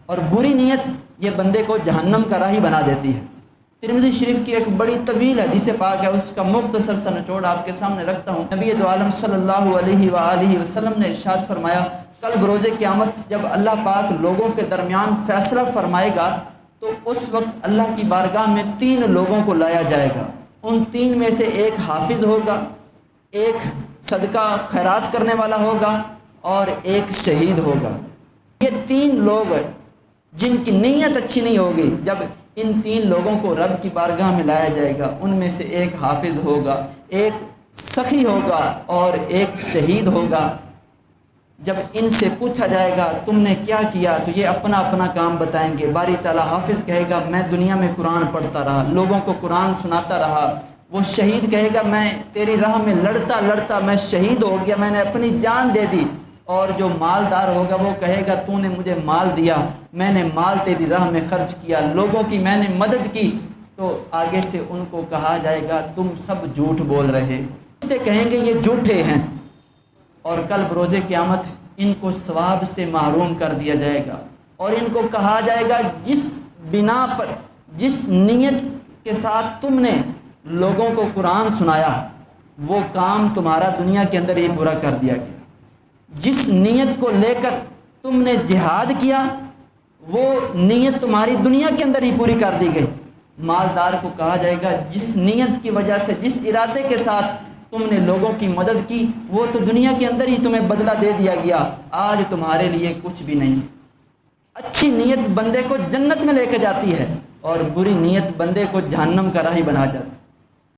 اور بری نیت یہ بندے کو جہنم کا راہی بنا دیتی ہے۔ ترمذی شریف کی ایک بڑی طویل حدیث پاک ہے، اس کا مختصر سا نچوڑ آپ کے سامنے رکھتا ہوں۔ نبی دو عالم صلی اللہ علیہ وآلہ وسلم نے ارشاد فرمایا، کل بروز قیامت جب اللہ پاک لوگوں کے درمیان فیصلہ فرمائے گا تو اس وقت اللہ کی بارگاہ میں 3 لوگوں کو لایا جائے گا۔ ان 3 میں سے ایک حافظ ہوگا، ایک صدقہ خیرات کرنے والا ہوگا اور ایک شہید ہوگا۔ یہ 3 لوگ جن کی نیت اچھی نہیں ہوگی، جب ان 3 لوگوں کو رب کی بارگاہ میں لایا جائے گا، ان میں سے ایک حافظ ہوگا، ایک سخی ہوگا اور ایک شہید ہوگا۔ جب ان سے پوچھا جائے گا تم نے کیا کیا تو یہ اپنا اپنا کام بتائیں گے۔ باری تعالیٰ حافظ کہے گا میں دنیا میں قرآن پڑھتا رہا، لوگوں کو قرآن سناتا رہا۔ وہ شہید کہے گا میں تیری راہ میں لڑتا لڑتا میں شہید ہو گیا، میں نے اپنی جان دے دی۔ اور جو مالدار ہوگا وہ کہے گا تو نے مجھے مال دیا، میں نے مال تیری راہ میں خرچ کیا، لوگوں کی میں نے مدد کی۔ تو آگے سے ان کو کہا جائے گا تم سب جھوٹ بول رہے، کہیں گے یہ جھوٹے ہیں، اور کل بروز قیامت ان کو ثواب سے محروم کر دیا جائے گا۔ اور ان کو کہا جائے گا جس بنا پر، جس نیت کے ساتھ تم نے لوگوں کو قرآن سنایا وہ کام تمہارا دنیا کے اندر ہی پورا کر دیا گیا۔ جس نیت کو لے کر تم نے جہاد کیا وہ نیت تمہاری دنیا کے اندر ہی پوری کر دی گئی۔ مالدار کو کہا جائے گا جس نیت کی وجہ سے، جس ارادے کے ساتھ تم نے لوگوں کی مدد کی وہ تو دنیا کے اندر ہی تمہیں بدلہ دے دیا گیا، آج تمہارے لیے کچھ بھی نہیں۔ اچھی نیت بندے کو جنت میں لے کے جاتی ہے اور بری نیت بندے کو جہنم کا راہی بنا جاتی ہے۔